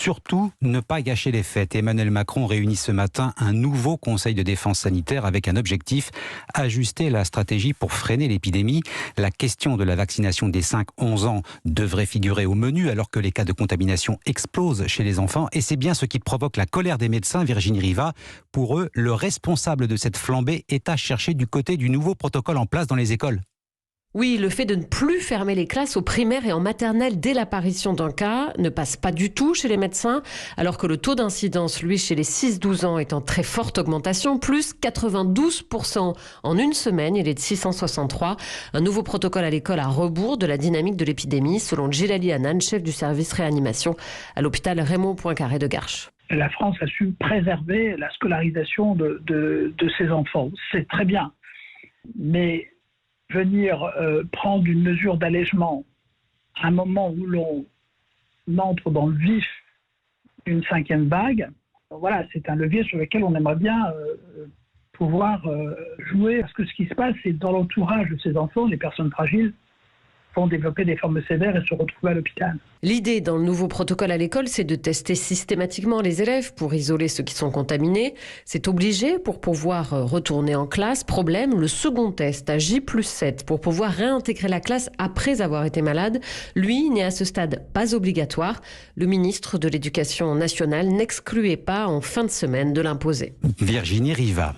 Surtout, ne pas gâcher les fêtes. Emmanuel Macron réunit ce matin un nouveau conseil de défense sanitaire avec un objectif, ajuster la stratégie pour freiner l'épidémie. La question de la vaccination des 5-11 ans devrait figurer au menu alors que les cas de contamination explosent chez les enfants. Et c'est bien ce qui provoque la colère des médecins, Virginie Riva. Pour eux, le responsable de cette flambée est à chercher du côté du nouveau protocole en place dans les écoles. Oui, le fait de ne plus fermer les classes au primaire et en maternelle dès l'apparition d'un cas ne passe pas du tout chez les médecins, alors que le taux d'incidence, lui, chez les 6-12 ans est en très forte augmentation, plus 92% en une semaine, il est de 663. Un nouveau protocole à l'école à rebours de la dynamique de l'épidémie, selon Djilali Hanan, chef du service réanimation à l'hôpital Raymond Poincaré de Garches. La France a su préserver la scolarisation de ses enfants. C'est très bien. Mais venir prendre une mesure d'allègement à un moment où l'on entre dans le vif d'une 5e vague, voilà, c'est un levier sur lequel on aimerait bien pouvoir jouer. Parce que ce qui se passe, c'est dans l'entourage de ces enfants, les personnes fragiles vont développer des formes sévères et se retrouver à l'hôpital. L'idée dans le nouveau protocole à l'école, c'est de tester systématiquement les élèves pour isoler ceux qui sont contaminés. C'est obligé pour pouvoir retourner en classe. Problème, le second test à J+7 pour pouvoir réintégrer la classe après avoir été malade, lui, n'est à ce stade pas obligatoire. Le ministre de l'Éducation nationale n'excluait pas en fin de semaine de l'imposer. Virginie Riva.